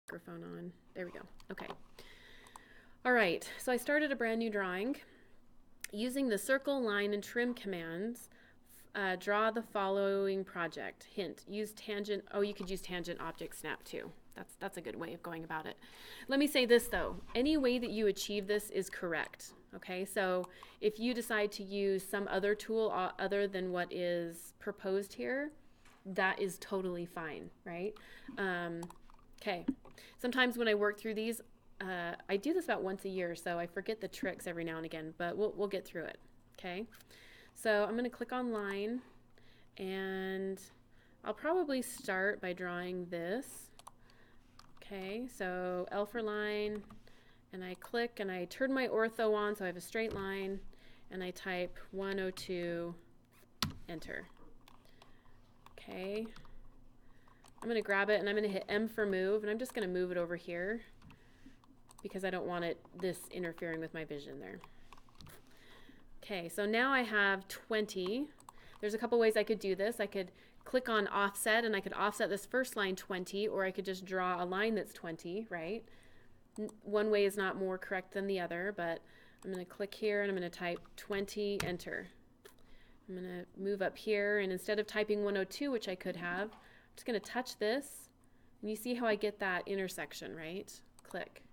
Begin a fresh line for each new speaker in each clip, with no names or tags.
microphone on. There we go. Okay. All right, so I started a brand new drawing. Using the circle, line, and trim commands, draw the following project. Hint, use tangent. Oh, you could use tangent object snap too. That's a good way of going about it. Let me say this though. Any way that you achieve this is correct. Okay, so if you decide to use some other tool other than what is proposed here, that is totally fine, right? Okay. Sometimes when I work through these, I do this about once a year, so I forget the tricks every now and again, but we'll get through it. Okay. So I'm going to click on line, and I'll probably start by drawing this. Okay, so L for line, and I click and I turn my ortho on so I have a straight line, and I type 102, enter. Okay, I'm going to grab it and I'm going to hit M for move, and I'm just going to move it over here because I don't want this interfering with my vision there. Okay, so now I have 20. There's a couple ways I could do this. I could click on offset and I could offset this first line 20, or I could just draw a line that's 20, right? One way is not more correct than the other, but I'm going to click here and I'm going to type 20, enter. I'm going to move up here, and instead of typing 102, which I could have, I'm just going to touch this, and you see how I get that intersection, right? Click.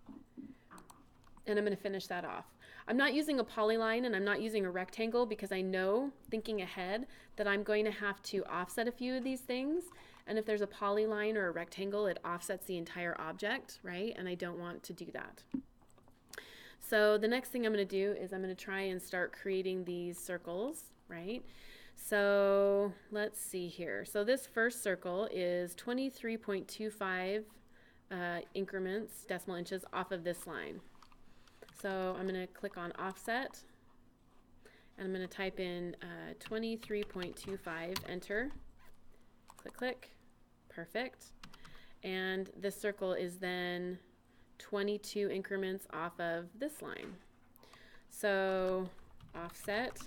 And I'm going to finish that off. I'm not using a polyline and I'm not using a rectangle because I know, thinking ahead, that I'm going to have to offset a few of these things. And if there's a polyline or a rectangle, it offsets the entire object, right? And I don't want to do that. So the next thing I'm going to do is I'm going to try and start creating these circles, right? So let's see here. So this first circle is 23.25 increments, decimal inches, off of this line. So I'm going to click on offset, and I'm going to type in 23.25, enter, click, click, perfect. And this circle is then 22 increments off of this line. So offset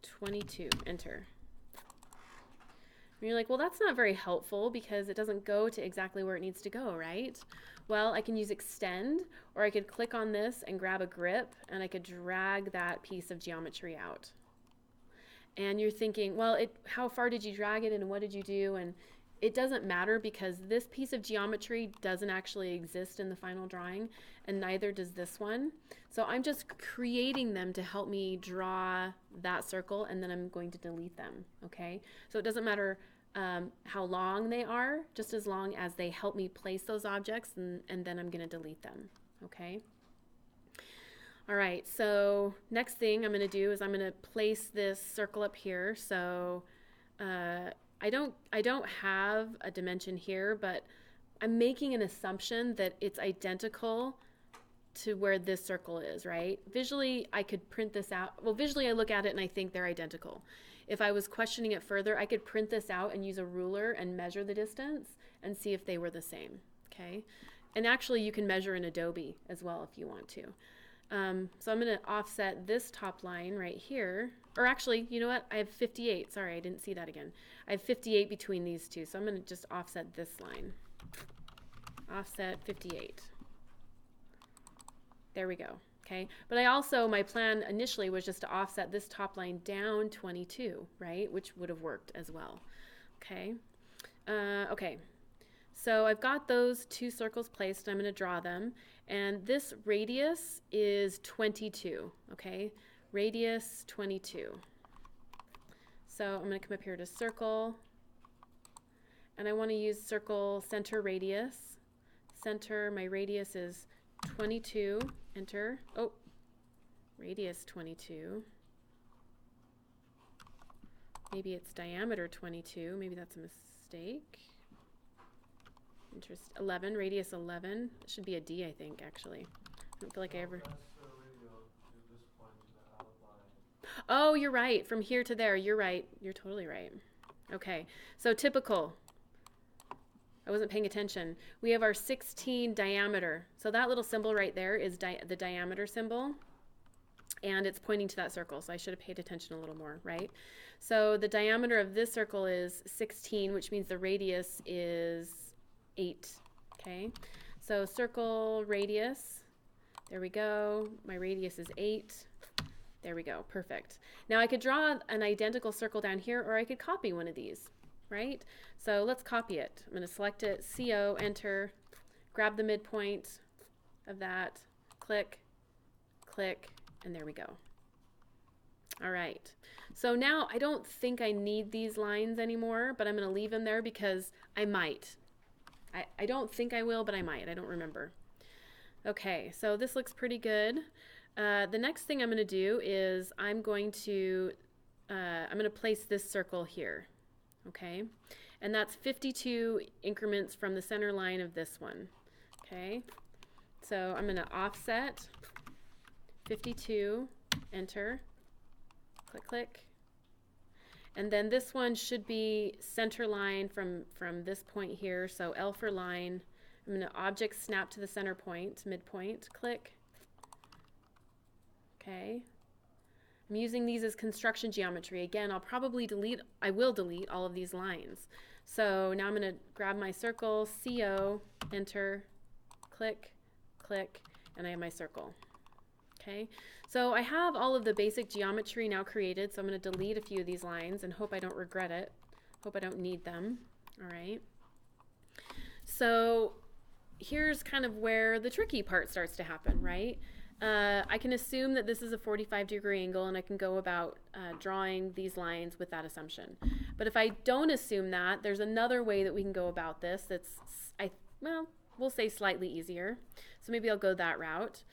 22, enter. And you're like, well, that's not very helpful because it doesn't go to exactly where it needs to go, right? Well, I can use extend, or I could click on this and grab a grip, and I could drag that piece of geometry out. And you're thinking, well, how far did you drag it and what did you do? And it doesn't matter because this piece of geometry doesn't actually exist in the final drawing, and neither does this one. So I'm just creating them to help me draw that circle, and then I'm going to delete them, okay? So it doesn't matter how long they are, just as long as they help me place those objects, and then I'm going to delete them, okay? All right, so next thing I'm going to do is I'm going to place this circle up here. So I don't have a dimension here, but I'm making an assumption that it's identical to where this circle is, right? Visually, I could print this out. Well, visually I look at it and I think they're identical. If I was questioning it further, I could print this out and use a ruler and measure the distance and see if they were the same, okay? And actually you can measure in Adobe as well if you want to. So I'm going to offset this top line right here, or actually, you know what? I have 58. Sorry, I didn't see that again. I have 58 between these two, so I'm going to just offset this line. Offset 58. There we go. Okay, but I also, my plan initially was just to offset this top line down 22, right? Which would have worked as well. Okay. Okay. So I've got those two circles placed. I'm going to draw them. And this radius is 22, okay? Radius 22. So I'm going to come up here to circle. And I want to use circle center radius. Center, my radius is 22. Enter. Oh, radius 22. Maybe it's diameter 22. Maybe that's a mistake. 11, radius 11. It should be a D, I think, actually. I don't feel like I ever... Oh, you're right. From here to there, you're right. You're totally right. Okay, so typical. I wasn't paying attention. We have our 16 diameter. So that little symbol right there is the diameter symbol. And it's pointing to that circle, so I should have paid attention a little more, right? So the diameter of this circle is 16, which means the radius is 8 Okay, so circle radius. There we go. My radius is 8. There we go. Perfect. Now I could draw an identical circle down here, or I could copy one of these, right? So let's copy it. I'm going to select it, CO, enter, grab the midpoint of that, click, click, and there we go. All right. So now I don't think I need these lines anymore, but I'm going to leave them there because I might. I don't think I will, but I might. I don't remember. Okay, so this looks pretty good. The next thing I'm going to do is I'm going to place this circle here. Okay, and that's 52 increments from the center line of this one. Okay, so I'm going to offset 52, enter, click, click. And then this one should be center line from this point here. So L for line. I'm going to object snap to the center point, midpoint, click. Okay. I'm using these as construction geometry. Again, I will delete all of these lines. So now I'm going to grab my circle, CO, enter, click, click, and I have my circle. Okay, so I have all of the basic geometry now created, so I'm going to delete a few of these lines and hope I don't regret it. Hope I don't need them. All right. So here's kind of where the tricky part starts to happen, right? I can assume that this is a 45-degree angle, and I can go about drawing these lines with that assumption. But if I don't assume that, there's another way that we can go about this that's, well, we'll say slightly easier. So maybe I'll go that route.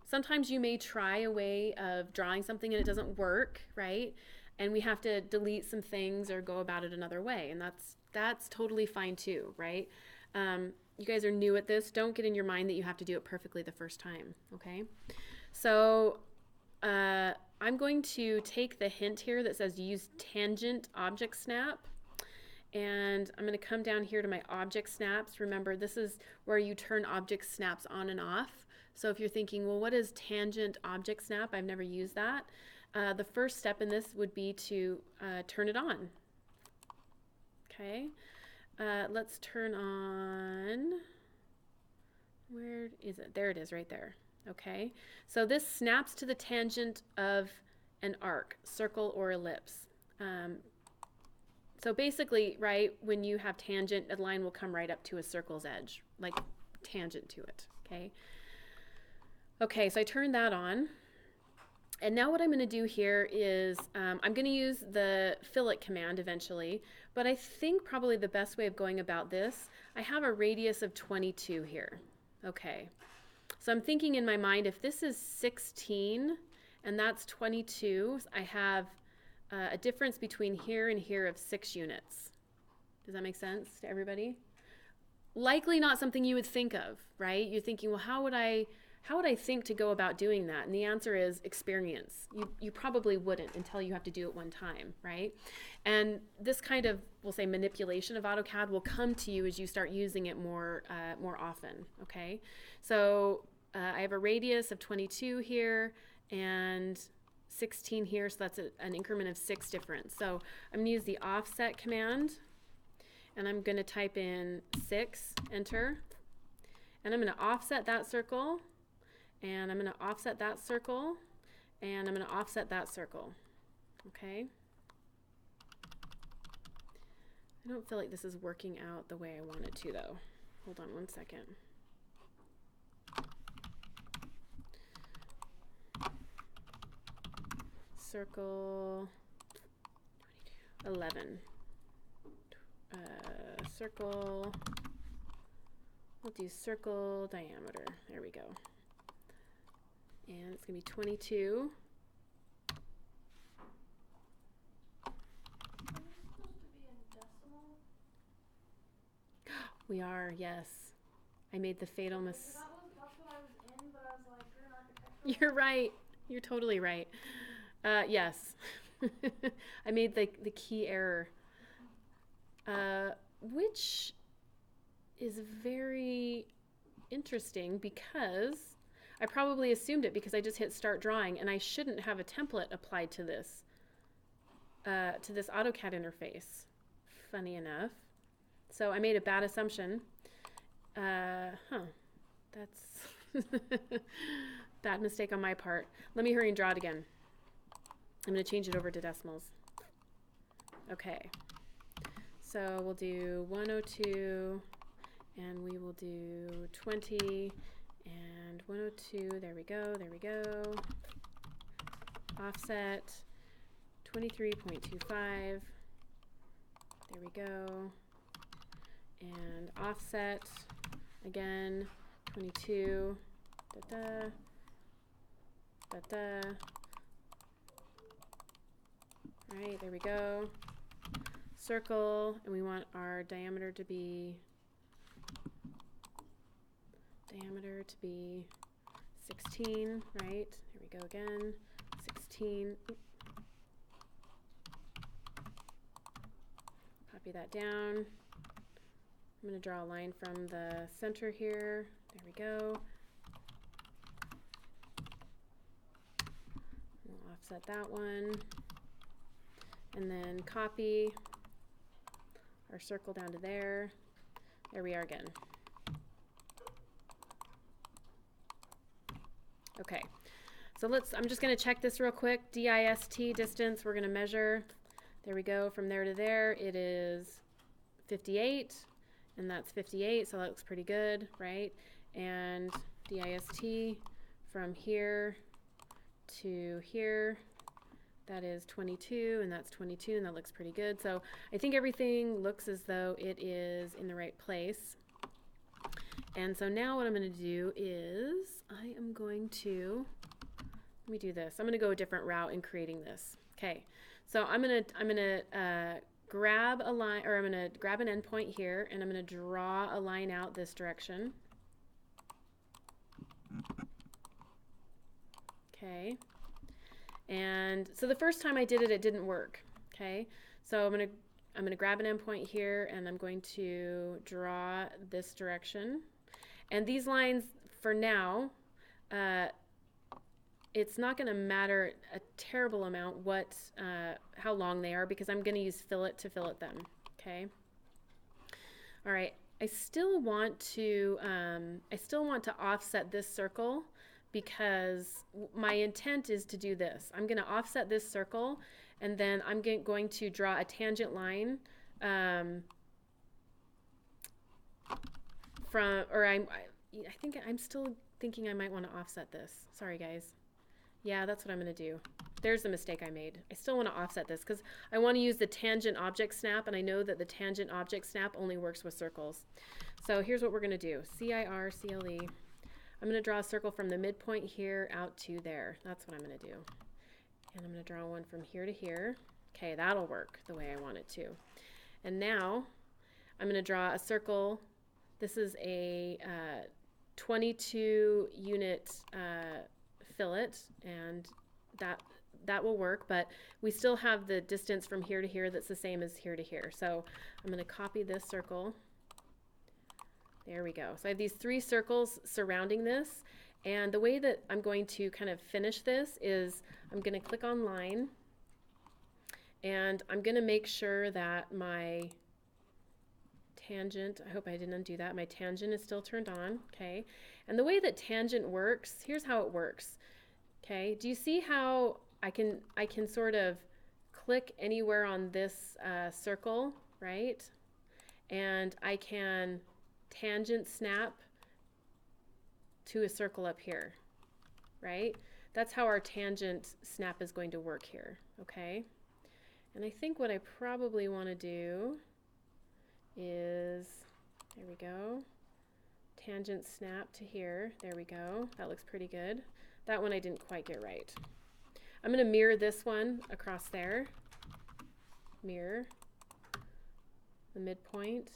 Sometimes you may try a way of drawing something and it doesn't work, right? And we have to delete some things or go about it another way, and that's totally fine too, right? You guys are new at this. Don't get in your mind that you have to do it perfectly the first time, okay? So I'm going to take the hint here that says use tangent object snap, and I'm going to come down here to my object snaps. Remember, this is where you turn object snaps on and off. So if you're thinking, well, what is tangent object snap? I've never used that. The first step in this would be to turn it on. Okay. Let's turn on, where is it? There it is right there. Okay, so this snaps to the tangent of an arc, circle or ellipse. So basically, right, when you have tangent, a line will come right up to a circle's edge, like tangent to it, okay? Okay, so I turned that on. And now what I'm going to do here is I'm going to use the fillet command eventually, but I think probably the best way of going about this, I have a radius of 22 here. Okay, so I'm thinking in my mind, if this is 16 and that's 22, I have a difference between here and here of 6 units. Does that make sense to everybody? Likely not something you would think of, right? You're thinking, well, how would I think to go about doing that? And the answer is experience. You probably wouldn't until you have to do it one time, right? And this kind of, we'll say, manipulation of AutoCAD will come to you as you start using it more often, okay? So I have a radius of 22 here and 16 here, so that's an increment of 6 difference. So I'm going to use the offset command, and I'm going to type in 6, enter, and I'm going to offset that circle, and I'm going to offset that circle, and I'm going to offset that circle. Okay? I don't feel like this is working out the way I want it to, though. Hold on one second. Circle 11. Circle, we'll do circle diameter. There we go. And it's going to be 22. We are, yes. I made the fatal mistake.
That's what I was in, but I was like, you're an architectural.
You're right. You're totally right. Yes. I made the key error, which is very interesting because I probably assumed it because I just hit start drawing, and I shouldn't have a template applied to this AutoCAD interface. Funny enough. So I made a bad assumption, That's bad mistake on my part. Let me hurry and draw it again. I'm going to change it over to decimals. Okay. So we'll do 102, and we will do 20, and 102. There we go. There we go. Offset 23.25. There we go. And offset again 22. Da da. Da da. All right, there we go. Circle, and we want our diameter to be 16, right? Here we go again. 16. Copy that down. I'm going to draw a line from the center here. There we go. We'll offset that one. And then copy our circle down to there. There we are again. Okay, so I'm just going to check this real quick. DIST distance, we're going to measure. There we go, from there to there, it is 58, and that's 58, so that looks pretty good, right? And DIST from here to here, that is 22, and that's 22, and that looks pretty good. So I think everything looks as though it is in the right place. And so now what I'm going to do is I am going to, let me do this. I'm going to go a different route in creating this. Okay, so I'm going to grab a line, or I'm going to grab an endpoint here, and I'm going to draw a line out this direction. Okay. And so the first time I did it, it didn't work. Okay, so I'm gonna grab an endpoint here, and I'm going to draw this direction. And these lines, for now, it's not going to matter a terrible amount how long they are, because I'm going to use fillet to fillet them. Okay. All right. I still want to offset this circle, because my intent is to do this. I'm going to offset this circle, and then I'm going to draw a tangent line I think I'm still thinking I might want to offset this. Sorry, guys. Yeah, that's what I'm going to do. There's the mistake I made. I still want to offset this because I want to use the tangent object snap, and I know that the tangent object snap only works with circles. So here's what we're going to do. CIRCLE. I'm going to draw a circle from the midpoint here out to there. That's what I'm going to do. And I'm going to draw one from here to here. Okay, that'll work the way I want it to. And now I'm going to draw a circle. This is a 22 unit fillet, and that will work, but we still have the distance from here to here that's the same as here to here. So I'm going to copy this circle. There we go. So I have these 3 circles surrounding this, and the way that I'm going to kind of finish this is I'm going to click on line, and I'm going to make sure that my tangent, I hope I didn't undo that, my tangent is still turned on. Okay, and the way that tangent works, here's how it works. Okay, do you see how I can sort of click anywhere on this circle, right? And I can tangent snap to a circle up here, right? That's how our tangent snap is going to work here, okay? And I think what I probably want to do is, there we go, tangent snap to here. There we go. That looks pretty good. That one I didn't quite get right. I'm going to mirror this one across there. Mirror the midpoint.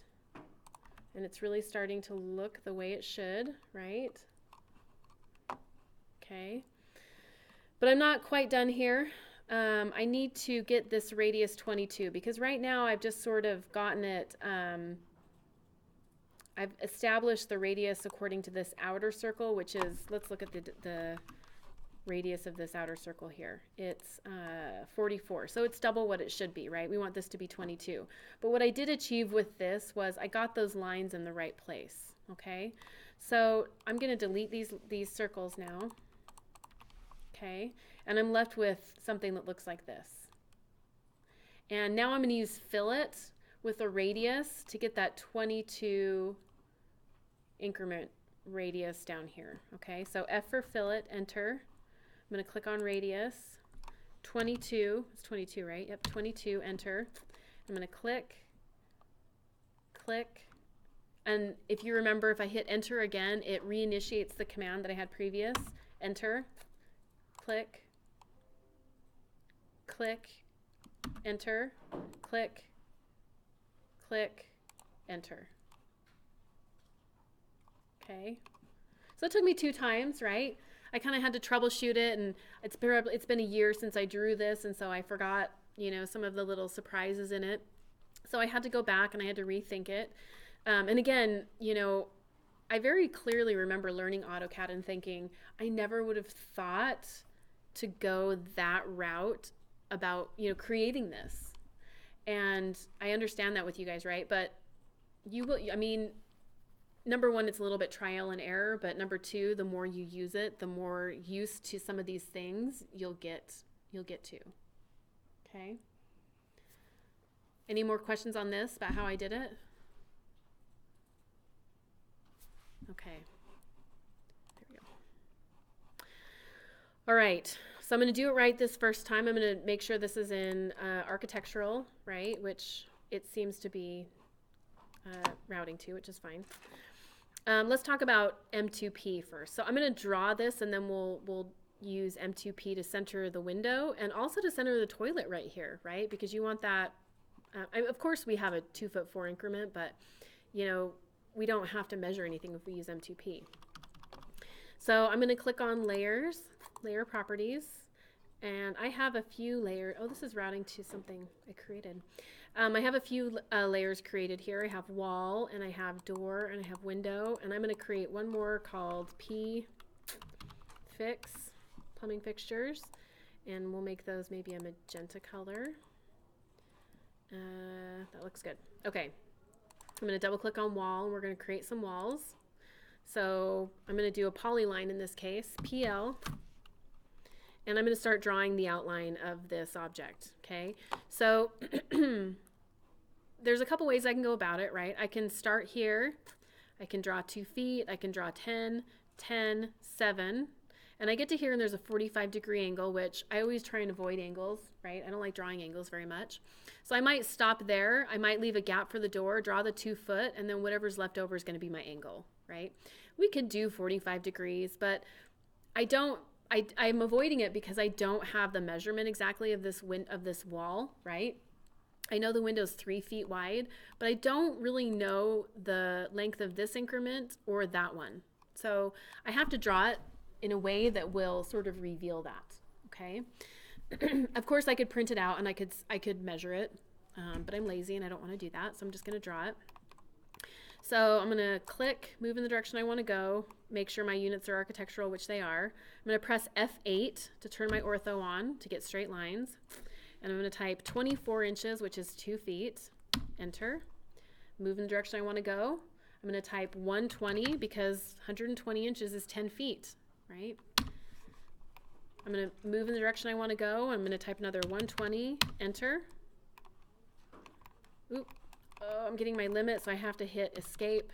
And it's really starting to look the way it should, right? Okay. But I'm not quite done here. I need to get this radius 22, because right now I've just sort of gotten it, I've established the radius according to this outer circle, which is, let's look at the radius of this outer circle here. It's 44, so it's double what it should be, right? We want this to be 22. But what I did achieve with this was I got those lines in the right place, okay? So I'm going to delete these circles now, okay? And I'm left with something that looks like this. And now I'm going to use fillet with a radius to get that 22 increment radius down here, okay? So F for fillet, enter. I'm going to click on radius, 22, it's 22, right? Yep, 22, enter. I'm going to click, and if you remember, if I hit enter again, it reinitiates the command that I had previous. Enter, click, enter, click, enter. Okay, so it took me 2 times, right? I kind of had to troubleshoot it, and it's been a year since I drew this, and so I forgot, you know, some of the little surprises in it. So I had to go back and I had to rethink it. And again, you know, I very clearly remember learning AutoCAD and thinking, I never would have thought to go that route about, you know, creating this. And I understand that with you guys, right? But you will, I mean, number one, it's a little bit trial and error, but number two, the more you use it, the more used to some of these things you'll get to. Okay? Any more questions on this about how I did it? Okay. There we go. All right. So I'm going to do it right this first time. I'm going to make sure this is in architectural, right? Which it seems to be routing to, which is fine. Let's talk about M2P first. So I'm going to draw this, and then we'll use M2P to center the window and also to center the toilet right here, right? Because you want that. Of course, we have a 2'4" increment, but you know, we don't have to measure anything if we use M2P. So I'm going to click on layers, layer properties, and I have a few layers. Oh, this is routing to something I created. I have a few layers created here. I have wall, and I have door, and I have window, and I'm going to create one more called P fix, plumbing fixtures, and we'll make those maybe a magenta color. That looks good. Okay, I'm going to double click on wall, and we're going to create some walls. So I'm going to do a polyline in this case, PL, and I'm going to start drawing the outline of this object. Okay, so there's a couple ways I can go about it, right? I can start here, I can draw 2 feet, I can draw 10, 10, 7, and I get to here and there's a 45-degree angle, which I always try and avoid angles, right? I don't like drawing angles very much. So I might stop there, I might leave a gap for the door, draw the 2 foot, and then whatever's left over is going to be my angle, right? We could do 45 degrees, but I'm avoiding it because I don't have the measurement exactly of this wall, right? I know the window's 3 feet wide, but I don't really know the length of this increment or that one. So I have to draw it in a way that will sort of reveal that, okay? Of course, I could print it out and I could measure it, but I'm lazy and I don't want to do that, so I'm just going to draw it. So I'm going to click, move in the direction I want to go, make sure my units are architectural, which they are. I'm going to press F8 to turn my ortho on to get straight lines. And I'm going to type 24 inches, which is 2 feet, enter. Move in the direction I want to go. I'm going to type 120 because 120 inches is 10 feet, right? I'm going to move in the direction I want to go. I'm going to type another 120, enter. Oop. Oh, I'm getting my limit, so I have to hit escape,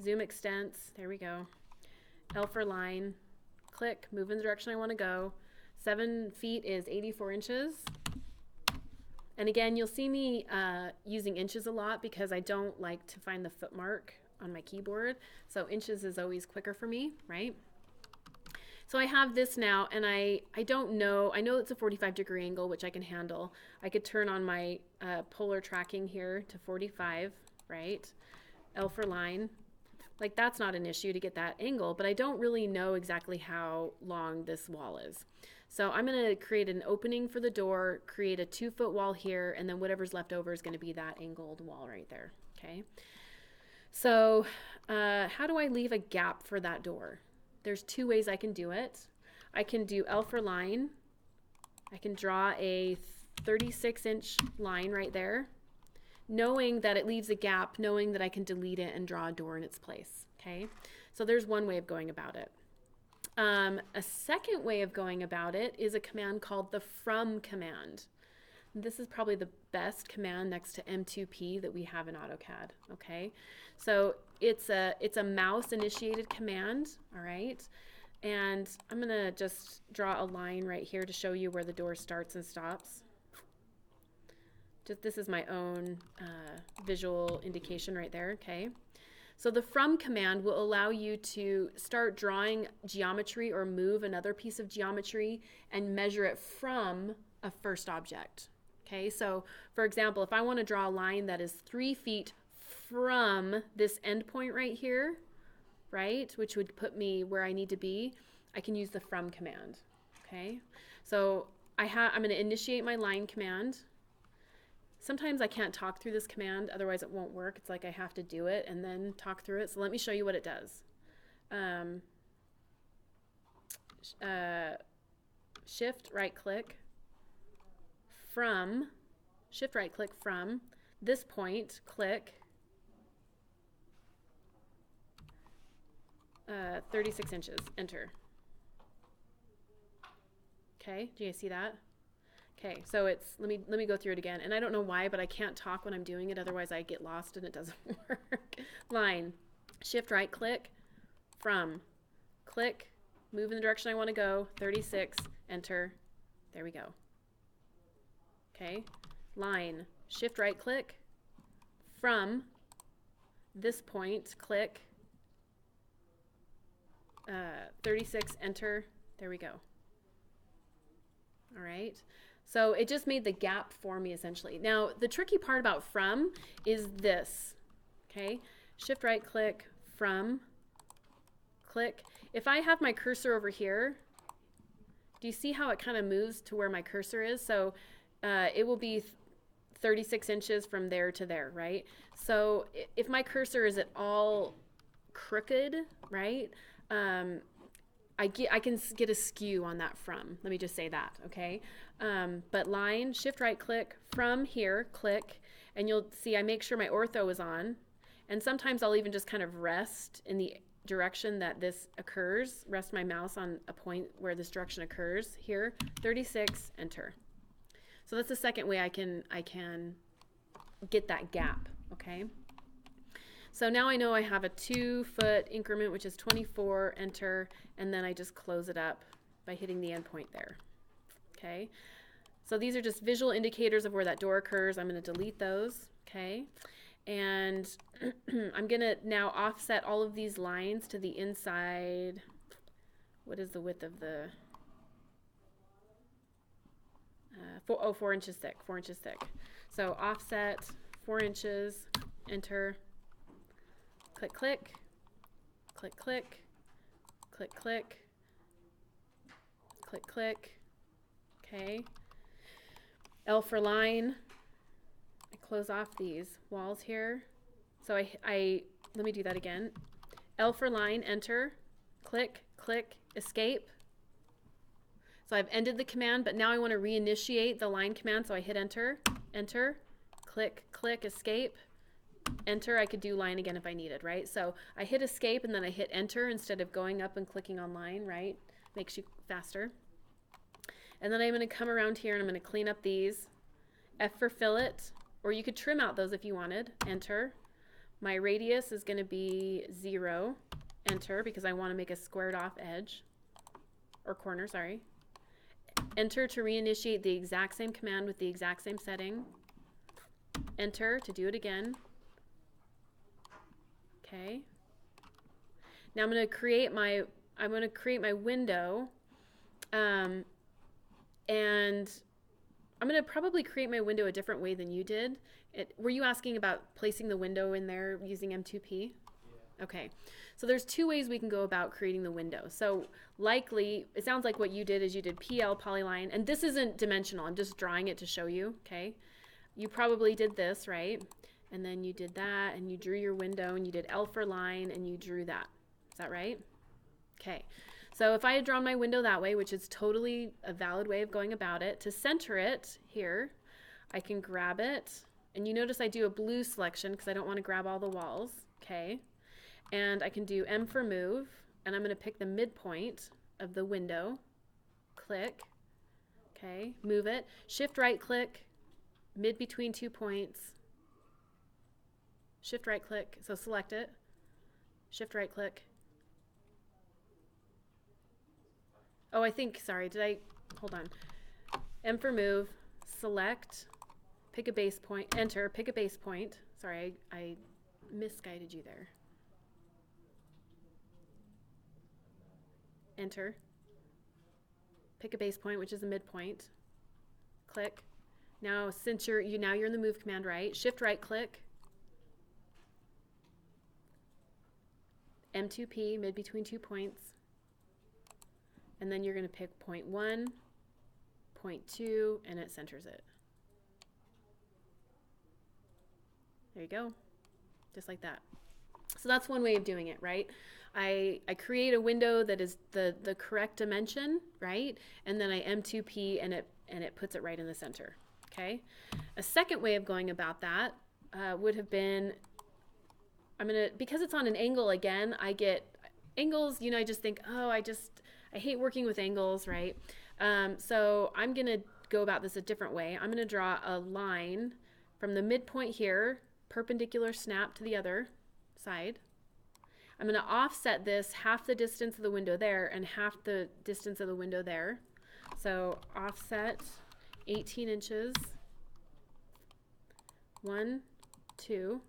zoom extents, there we go. L for line, click, move in the direction I want to go. 7 feet is 84 inches. And again, you'll see me using inches a lot because I don't like to find the foot mark on my keyboard. So inches is always quicker for me, right? So I have this now, and I don't know, I know it's a 45-degree angle, which I can handle. I could turn on my polar tracking here to 45, right? L for line. Like, that's not an issue to get that angle, but I don't really know exactly how long this wall is. So I'm going to create an opening for the door, create a 2-foot wall here, and then whatever's left over is going to be that angled wall right there, okay? So how do I leave a gap for that door? There's 2 ways I can do it. I can do L for line. I can draw a 36-inch line right there, knowing that it leaves a gap, knowing that I can delete it and draw a door in its place, okay? So there's one way of going about it. A second way of going about it is a command called the from command. This is probably the best command next to M2P that we have in AutoCAD, okay? So it's a mouse initiated command, all right? And I'm gonna just draw a line right here to show you where the door starts and stops. This is my own visual indication right there, okay? So the from command will allow you to start drawing geometry or move another piece of geometry and measure it from a first object, okay? So for example, if I want to draw a line that is 3 feet from this endpoint right here, right, which would put me where I need to be, I can use the from command, okay? So I'm going to initiate my line command. Sometimes I can't talk through this command, otherwise it won't work. It's like I have to do it and then talk through it. So let me show you what it does. Shift right click from this point, click 36 inches, enter. Okay, do you guys see that? Okay, so it's, let me go through it again. And I don't know why, but I can't talk when I'm doing it, otherwise I get lost and it doesn't work. Line, shift right click, from, click, move in the direction I want to go, 36, enter, there we go. Okay, line, shift right click, from this point, click, 36, enter, there we go. All right. So it just made the gap for me essentially. Now the tricky part about from is this, okay? Shift right click, from, click. If I have my cursor over here, do you see how it kind of moves to where my cursor is? So it will be 36 inches from there to there, right? So if my cursor is at all crooked, right? I can get a skew on that from. Let me just say that, okay? But line, shift right click, from here, click, and you'll see I make sure my ortho is on. And sometimes I'll even just kind of rest in the direction that this occurs, rest my mouse on a point where this direction occurs. Here, 36, enter. So that's the second way I can get that gap, okay? So now I know I have a 2-foot increment, which is 24, enter, and then I just close it up by hitting the endpoint there. Okay, so these are just visual indicators of where that door occurs. I'm going to delete those, okay? And I'm going to now offset all of these lines to the inside. What is the width of the... 4 inches thick, 4 inches thick. So offset 4 inches, enter. Click, click, click, click, click, click, click, click, okay. L for line, I close off these walls here. So let me do that again. L for line, enter, click, click, escape. So I've ended the command, but now I want to reinitiate the line command, so I hit enter, enter, click, click, escape. Enter, I could do line again if I needed, right? So I hit escape and then I hit enter instead of going up and clicking on line, right? Makes you faster. And then I'm going to come around here and I'm going to clean up these. F for fillet, or you could trim out those if you wanted. Enter. My radius is going to be 0. Enter, because I want to make a squared off edge, or corner, sorry. Enter to reinitiate the exact same command with the exact same setting. Enter to do it again. Okay. Now I'm going to create my window, and I'm going to probably create my window a different way than you did. Were you asking about placing the window in there using M2P? Yeah. Okay. So there's 2 ways we can go about creating the window. So likely, it sounds like what you did is you did PL polyline, and this isn't dimensional. I'm just drawing it to show you, okay? You probably did this, right? And then you did that, and you drew your window, and you did L for line, and you drew that. Is that right? Okay. So if I had drawn my window that way, which is totally a valid way of going about it, to center it here, I can grab it. And you notice I do a blue selection because I don't want to grab all the walls. Okay. And I can do M for move, and I'm going to pick the midpoint of the window. Click. Okay. Move it. Shift right click. Mid between 2 points. Shift right click. So select it. Shift right click. Oh, I think, sorry, hold on. M for move, select, pick a base point, enter, pick a base point. Sorry, I misguided you there. Enter. Pick a base point, which is a midpoint. Click. Now, since you're in the move command, right? Shift right click. M2P, mid between 2 points. And then you're going to pick point 1, point 2, and it centers it. There you go. Just like that. So that's one way of doing it, right? I create a window that is the correct dimension, right? And then I M2P and it puts it right in the center. Okay. A second way of going about that would have been, because it's on an angle again, I get angles, I just think, oh, I hate working with angles, right? So I'm going to go about this a different way. I'm going to draw a line from the midpoint here, perpendicular snap to the other side. I'm going to offset this half the distance of the window there and half the distance of the window there. So offset 18 inches. 1, 2.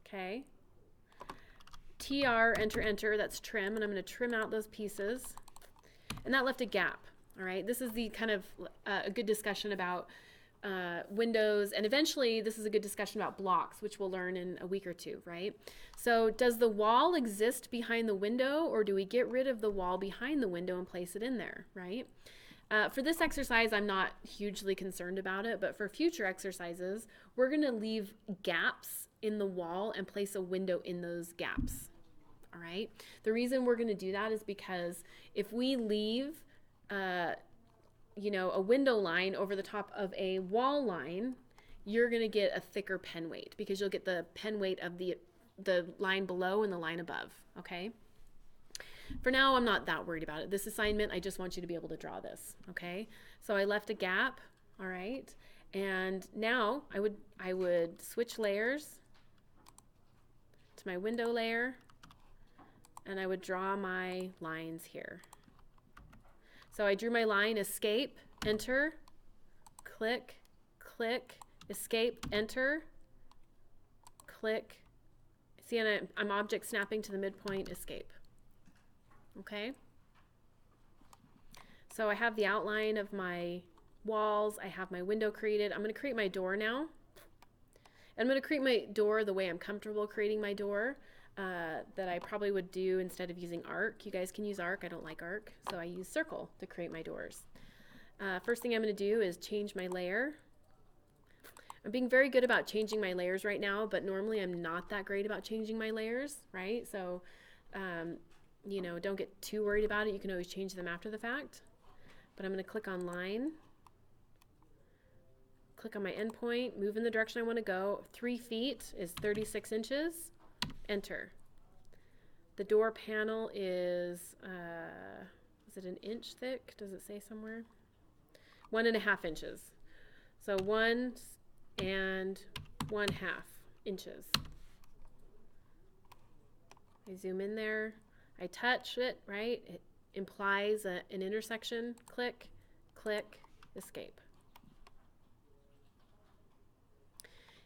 Okay. TR, enter, enter, that's trim, and I'm going to trim out those pieces. And that left a gap, all right? This is the kind of a good discussion about windows, and eventually this is a good discussion about blocks, which we'll learn in a week or two, right? So does the wall exist behind the window, or do we get rid of the wall behind the window and place it in there, right? For this exercise, I'm not hugely concerned about it, but for future exercises, we're going to leave gaps in the wall and place a window in those gaps. All right. The reason we're going to do that is because if we leave, a window line over the top of a wall line, you're going to get a thicker pen weight because you'll get the pen weight of the line below and the line above. Okay. For now, I'm not that worried about it. This assignment, I just want you to be able to draw this. Okay. So I left a gap. All right. And now I would switch layers to my window layer, and I would draw my lines here. So I drew my line, escape, enter, click, click, escape, enter, click. See, and I'm object snapping to the midpoint, escape. Okay. So I have the outline of my walls. I have my window created. I'm going to create my door now. I'm going to create my door the way I'm comfortable creating my door, that I probably would do instead of using arc. You guys can use arc. I don't like arc, so I use circle to create my doors. First thing I'm going to do is change my layer. I'm being very good about changing my layers right now, but normally I'm not that great about changing my layers, right? So, don't get too worried about it. You can always change them after the fact. But I'm going to click on line. Click on my endpoint, move in the direction I want to go. 3 feet is 36 inches. Enter. The door panel is it an inch thick? Does it say somewhere? 1.5 inches. So 1 and 1/2 inches. I zoom in there. I touch it, right? It implies an intersection. Click, click, escape.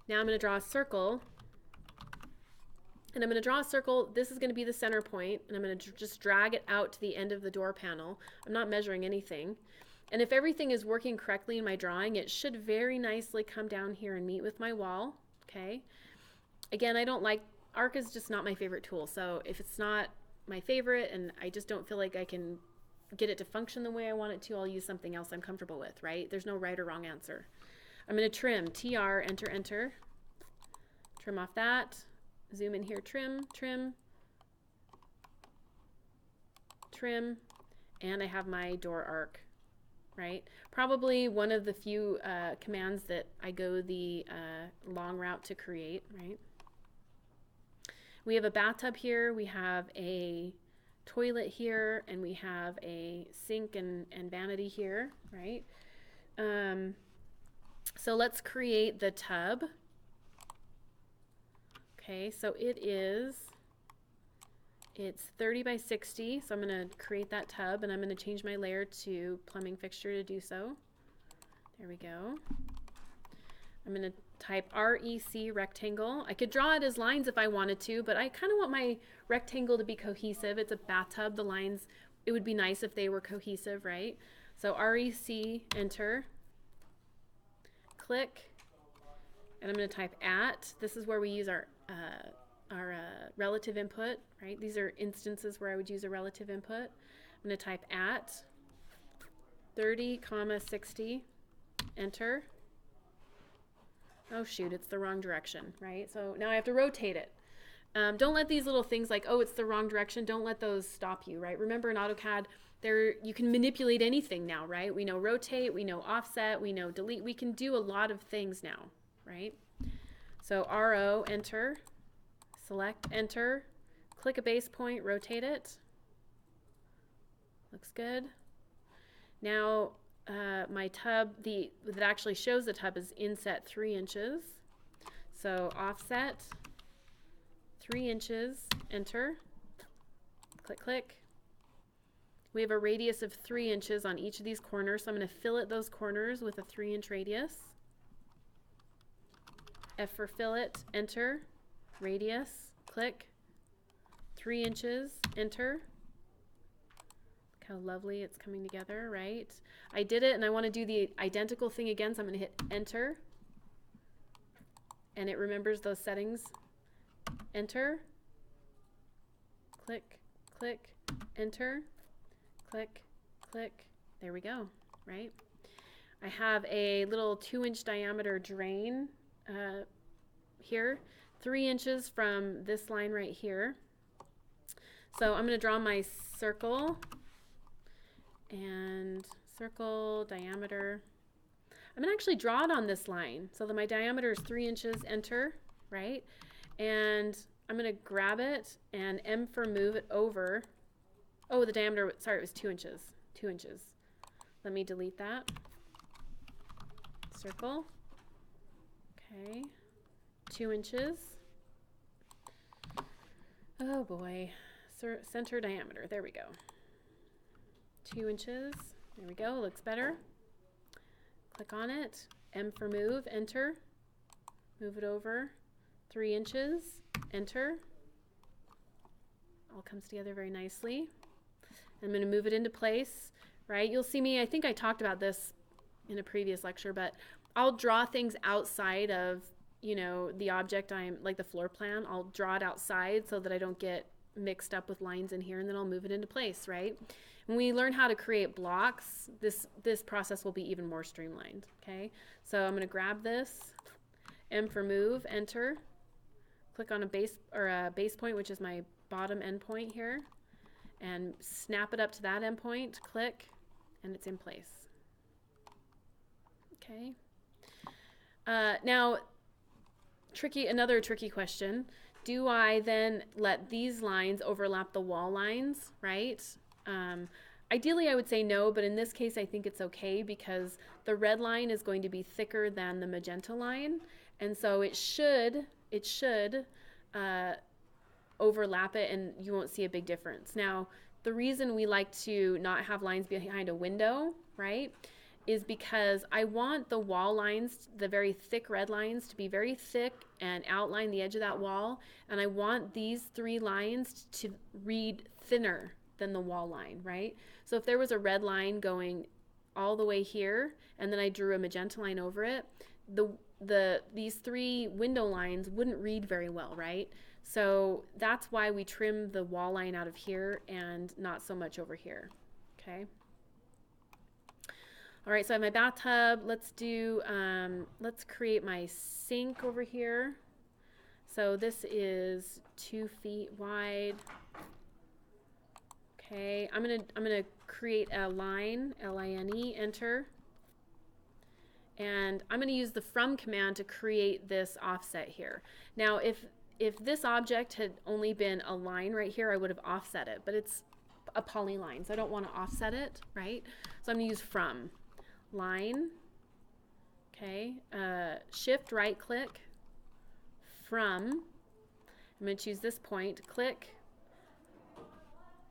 Now I'm going to draw a circle, and I'm going to draw a circle. This is going to be the center point, and I'm going to just drag it out to the end of the door panel. I'm not measuring anything. And if everything is working correctly in my drawing, it should very nicely come down here and meet with my wall. Okay. Again, I don't like, arc is just not my favorite tool. So if it's not my favorite and I just don't feel like I can get it to function the way I want it to, I'll use something else I'm comfortable with, right? There's no right or wrong answer. I'm going to trim, TR, enter, enter. Trim off that. Zoom in here, trim, trim. trim, and I have my door arc, right? Probably one of the few commands that I go the long route to create, right? We have a bathtub here, we have a toilet here, and we have a sink and vanity here, right? So let's create the tub. Okay, so it's 30 by 60, so I'm going to create that tub, and I'm going to change my layer to plumbing fixture to do so. There we go. I'm going to type REC rectangle. I could draw it as lines if I wanted to, but I kind of want my rectangle to be cohesive. It's a bathtub. The lines, it would be nice if they were cohesive, right? So REC, enter, click, and I'm going to type at. This is where we use our relative input, right? These are instances where I would use a relative input. I'm going to type at 30, 60, enter. Oh shoot, it's the wrong direction, right? So now I have to rotate it. Don't let these little things like, oh, it's the wrong direction, don't let those stop you, right? Remember in AutoCAD, you can manipulate anything now, right? We know rotate, we know offset, we know delete. We can do a lot of things now, right? So RO, enter, select, enter, click a base point, rotate it. Looks good. Now, my tub, that actually shows the tub is inset 3 inches. So offset 3 inches, enter, click, click. We have a radius of 3 inches on each of these corners, so I'm going to fillet those corners with a 3-inch radius. F for fillet, enter, radius, click, 3 inches, enter. How lovely it's coming together, right? I did it and I want to do the identical thing again, so I'm going to hit enter. And it remembers those settings. Enter. Click, click, enter. Click, click. There we go, right? I have a little 2-inch diameter drain here, 3 inches from this line right here. So I'm going to draw my circle. And circle, diameter. I'm going to actually draw it on this line so that my diameter is 3 inches, enter, right? And I'm going to grab it and M for move it over. Oh, the diameter, sorry, it was 2 inches. 2 inches. Let me delete that. Circle. Okay. 2 inches. Oh boy. Center diameter. There we go. 2 inches. There we go. Looks better. Click on it. M for move. Enter. Move it over. 3 inches. Enter. All comes together very nicely. I'm going to move it into place, right? You'll see me, I think I talked about this in a previous lecture, but I'll draw things outside of, you know, the object like the floor plan. I'll draw it outside so that I don't get mixed up with lines in here, and then I'll move it into place, right? When we learn how to create blocks, this process will be even more streamlined, okay? So I'm going to grab this, M for move, enter, click on a base point, which is my bottom endpoint here, and snap it up to that endpoint, click, and it's in place. Okay. Now, another tricky question. Do I then let these lines overlap the wall lines, right? Ideally, I would say no, but in this case, I think it's okay because the red line is going to be thicker than the magenta line, and so it should overlap it, and you won't see a big difference. Now, the reason we like to not have lines behind a window, right, is because I want the wall lines, the very thick red lines, to be very thick and outline the edge of that wall, and I want these 3 lines to read thinner than the wall line, right? So if there was a red line going all the way here, and then I drew a magenta line over it, these 3 window lines wouldn't read very well, right? So that's why we trim the wall line out of here and not so much over here, okay? All right, so I have my bathtub. Let's create my sink over here. So this is 2 feet wide. Okay, I'm gonna create a line, L-I-N-E, enter. And I'm gonna use the from command to create this offset here. Now, if this object had only been a line right here, I would have offset it, but it's a polyline, so I don't want to offset it, right? So I'm gonna use from line. Okay, shift right click from. I'm gonna choose this point, click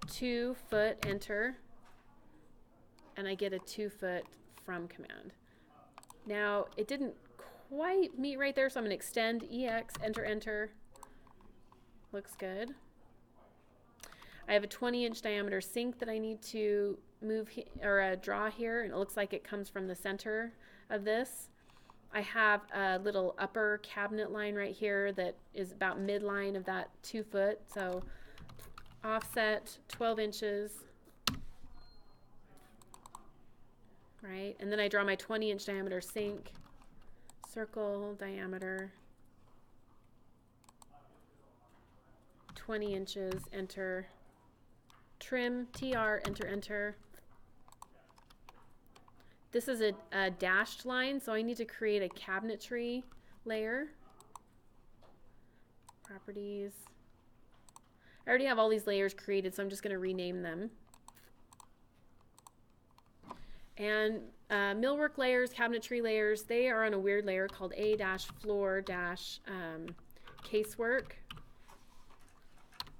2 foot, enter, and I get a 2 foot from command. Now it didn't quite meet right there, so I'm gonna extend EX, enter, enter. Looks good. I have a 20-inch diameter sink that I need to move or draw here, and it looks like it comes from the center of this. I have a little upper cabinet line right here that is about midline of that 2 foot, so offset 12 inches, right? And then I draw my 20-inch diameter sink, circle diameter, 20 inches, enter, trim, TR, enter, enter. This is a dashed line, so I need to create a cabinetry layer. Properties. I already have all these layers created, so I'm just going to rename them. And millwork layers, cabinetry layers, they are on a weird layer called A-floor-casework.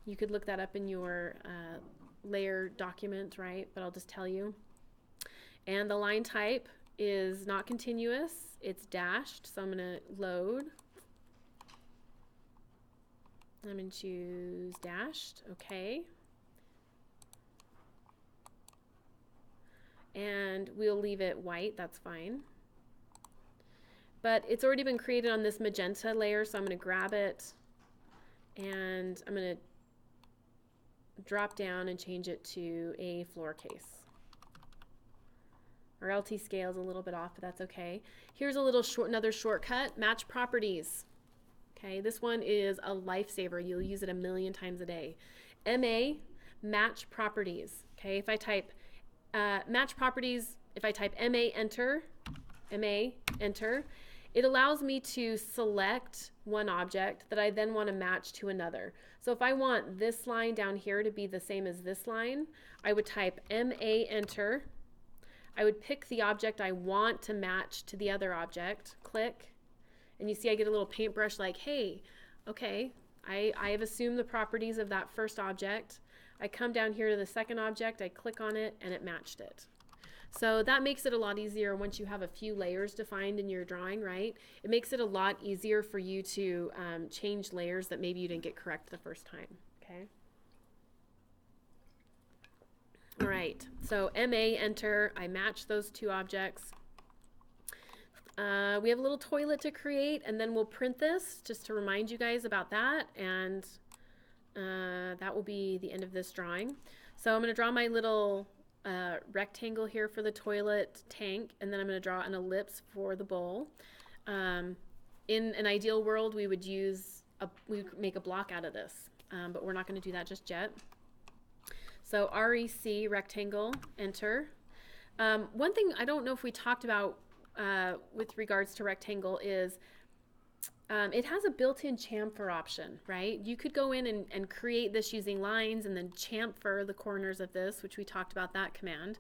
You could look that up in your layer document, right? But I'll just tell you. And the line type is not continuous, it's dashed, so I'm going to load. I'm going to choose dashed, okay. And we'll leave it white, that's fine. But it's already been created on this magenta layer, so I'm going to grab it and I'm going to drop down and change it to a floor case. Our LT scale is a little bit off, but that's okay. Here's a little another shortcut, match properties. Okay, this one is a lifesaver. You'll use it a million times a day. MA, match properties. Okay, if I type match properties, if I type MA, enter, MA, enter, it allows me to select one object that I then want to match to another. So if I want this line down here to be the same as this line, I would type MA, enter. I would pick the object I want to match to the other object, click, and you see I get a little paintbrush like, hey, okay, I have assumed the properties of that first object. I come down here to the second object, I click on it, and it matched it. So that makes it a lot easier once you have a few layers defined in your drawing, right? It makes it a lot easier for you to change layers that maybe you didn't get correct the first time, okay? All right, so MA, enter, I match those two objects. We have a little toilet to create, and then we'll print this just to remind you guys about that, and that will be the end of this drawing. So I'm going to draw my little rectangle here for the toilet tank, and then I'm going to draw an ellipse for the bowl. In an ideal world, we would make a block out of this, but we're not going to do that just yet. So REC, rectangle, enter. One thing I don't know if we talked about with regards to rectangle is it has a built-in chamfer option, right? You could go in and create this using lines and then chamfer the corners of this, which we talked about that command.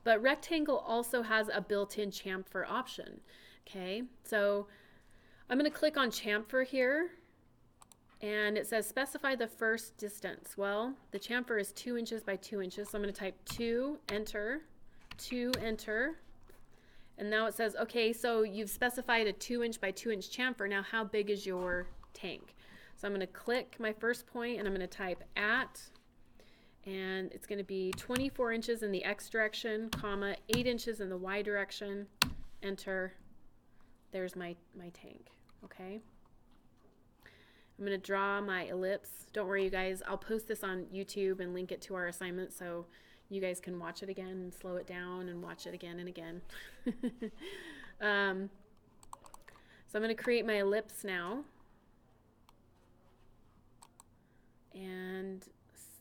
But rectangle also has a built-in chamfer option, okay? So I'm going to click on chamfer here. And it says specify the first distance. Well, the chamfer is 2 inches by 2 inches, so I'm going to type 2, enter, 2, enter. And now it says, okay, so you've specified a 2-inch by 2-inch chamfer. Now how big is your tank? So I'm going to click my first point and I'm going to type at, and it's going to be 24 inches in the X direction, comma, 8 inches in the Y direction, enter. There's my tank, okay? I'm going to draw my ellipse. Don't worry, you guys. I'll post this on YouTube and link it to our assignment so you guys can watch it again and slow it down and watch it again and again. So I'm going to create my ellipse now. And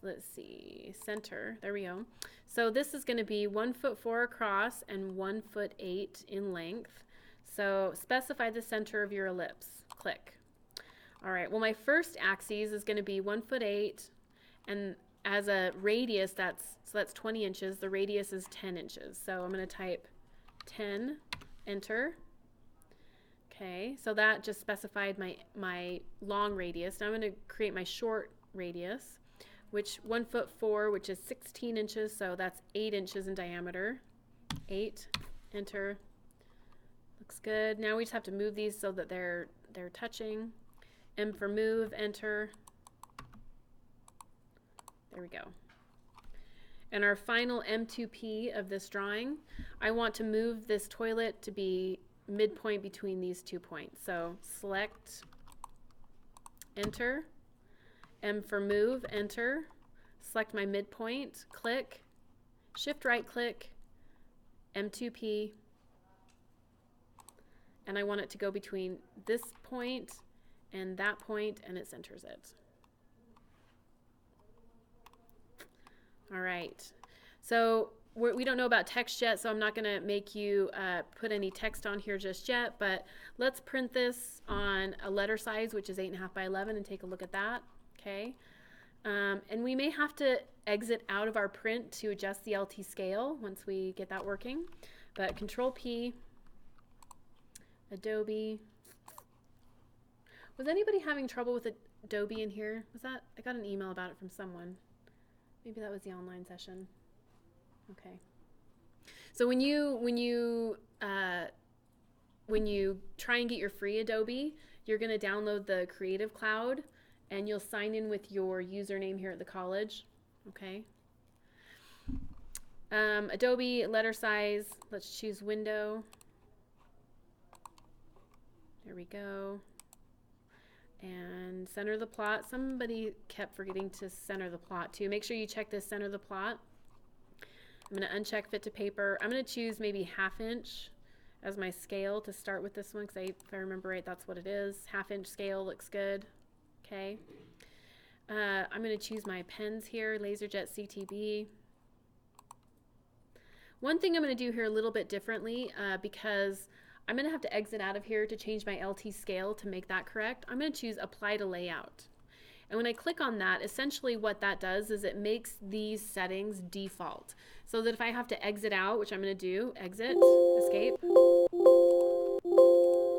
let's see, center, there we go. So this is going to be 1'4" across and 1'8" in length. So specify the center of your ellipse. Click. All right, well, my first axis is going to be 1'8", and as a radius, that's 20 inches. The radius is 10 inches. So I'm going to type 10, enter. Okay, so that just specified my long radius. Now I'm going to create my short radius, which 1'4", which is 16 inches, so that's 8 inches in diameter. 8, enter. Looks good. Now we just have to move these so that they're touching. M for move, enter. There we go. And our final M2P of this drawing, I want to move this toilet to be midpoint between these 2 points. So select, enter. M for move, enter. Select my midpoint, click, shift right click, M2P, and I want it to go between this point and that point, and it centers it. All right, so we don't know about text yet, so I'm not going to make you put any text on here just yet, but let's print this on a letter size, which is 8.5 by 11, and take a look at that. Okay, and we may have to exit out of our print to adjust the LT scale once we get that working, but Control P, Adobe. Was anybody having trouble with Adobe in here? Was that, I got an email about it from someone. Maybe that was the online session. Okay. So when you try and get your free Adobe, you're going to download the Creative Cloud, and you'll sign in with your username here at the college. Okay. Adobe letter size. Let's choose window. There we go. And center the plot. Somebody kept forgetting to center the plot too. Make sure you check this center the plot. I'm going to uncheck fit to paper. I'm going to choose maybe 1/2 inch as my scale to start with this one, because if I remember right, that's what it is. 1/2 inch scale looks good. Okay. I'm going to choose my pens here, LaserJet CTB. One thing I'm going to do here a little bit differently, because I'm going to have to exit out of here to change my LT scale to make that correct. I'm going to choose apply to layout. And when I click on that, essentially what that does is it makes these settings default. So that if I have to exit out, which I'm going to do, exit, escape,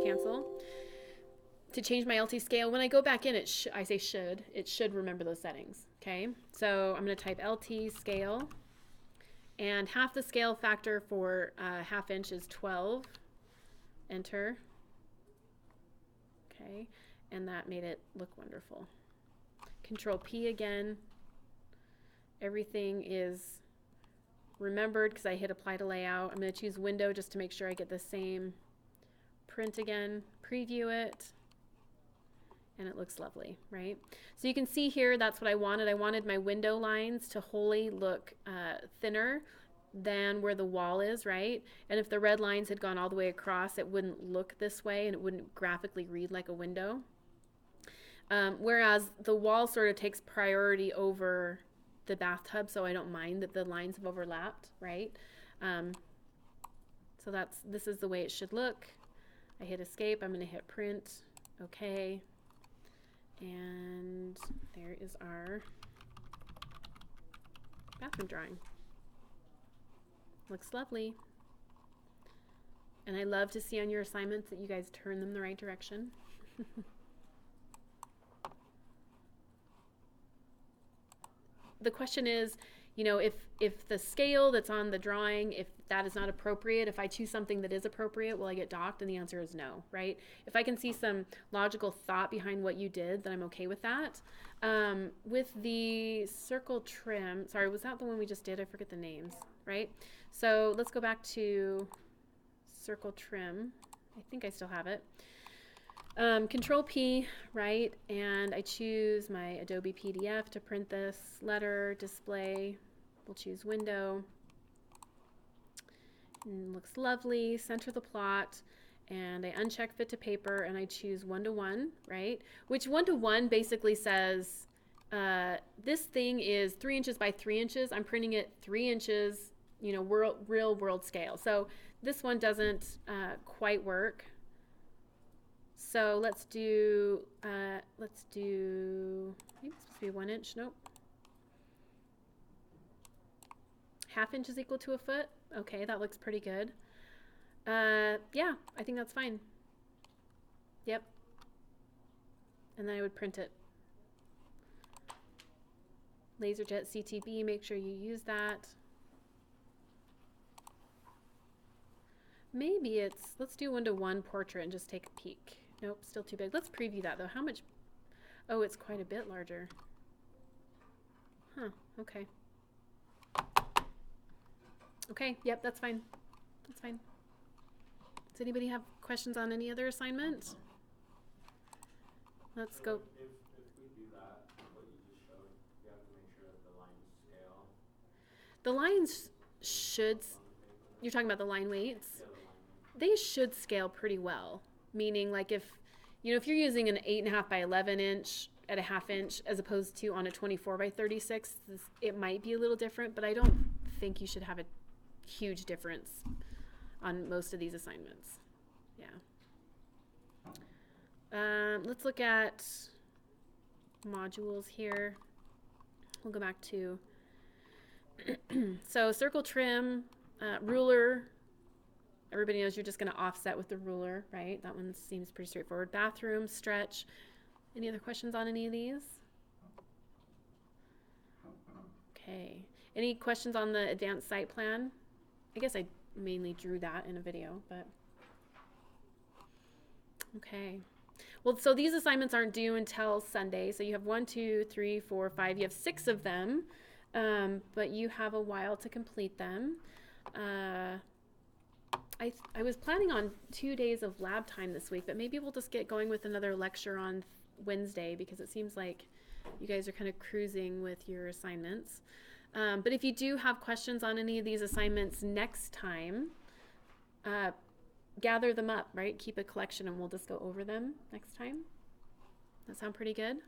cancel, to change my LT scale, when I go back in, it should remember those settings. Okay, so I'm going to type LT scale, and half the scale factor for 1/2 inch is 12. Enter. Okay, and that made it look wonderful. Control P again. Everything is remembered because I hit apply to layout. I'm going to choose window just to make sure I get the same print again. Preview it, and it looks lovely, right? So you can see here, that's what I wanted. I wanted my window lines to wholly look thinner than where the wall is, right? And if the red lines had gone all the way across, it wouldn't look this way, and it wouldn't graphically read like a window. Whereas the wall sort of takes priority over the bathtub, so I don't mind that the lines have overlapped, right? So this is the way it should look. I hit escape, I'm going to hit print, okay, and there is our bathroom drawing. Looks lovely. And I love to see on your assignments that you guys turn them the right direction. The question is, you know, if the scale that's on the drawing, if that is not appropriate, if I choose something that is appropriate, will I get docked? And the answer is no, right? If I can see some logical thought behind what you did, then I'm okay with that. With the circle trim, sorry, was that the one we just did? I forget the names, right? So let's go back to circle trim. I think I still have it. Control P, right, and I choose my Adobe PDF to print this letter, display, we'll choose window, and looks lovely, center the plot, and I uncheck fit to paper, and I choose 1:1, right, which 1:1 basically says This thing is 3 inches by 3 inches. I'm printing it 3 inches, you know, real world scale. So this one doesn't quite work. So let's do, maybe it's supposed to be 1 inch. Nope. 1/2 inch is equal to a foot. Okay, that looks pretty good. Yeah, I think that's fine. Yep. And then I would print it. LaserJet CTB, make sure you use that. Maybe it's, let's do 1:1 portrait and just take a peek. Nope, still too big. Let's preview that though. How much? Oh, it's quite a bit larger. Huh, okay. Okay, yep, that's fine. That's fine. Does anybody have questions on any other assignment? Let's go.
If we do that, what you just showed, we have to make sure that the lines scale.
The lines should, you're talking about the line weights?
Yeah, the line weight.
They should scale pretty well. Meaning like if, you know, if you're using an 8.5 by 11 inch at a 1/2 inch as opposed to on a 24 by 36, it might be a little different, but I don't think you should have a huge difference on most of these assignments. Yeah. Let's look at modules here. We'll go back to, so circle trim, ruler. Everybody knows you're just going to offset with the ruler, right? That one seems pretty straightforward. Bathroom, stretch. Any other questions on any of these? Okay. Any questions on the advanced site plan? I guess I mainly drew that in a video, but okay. Well, so these assignments aren't due until Sunday. So you have 1, 2, 3, 4, 5. You have 6 of them, but you have a while to complete them. I was planning on 2 days of lab time this week, but maybe we'll just get going with another lecture on Wednesday because it seems like you guys are kind of cruising with your assignments. But if you do have questions on any of these assignments next time, gather them up, right? Keep a collection and we'll just go over them next time. That sound pretty good?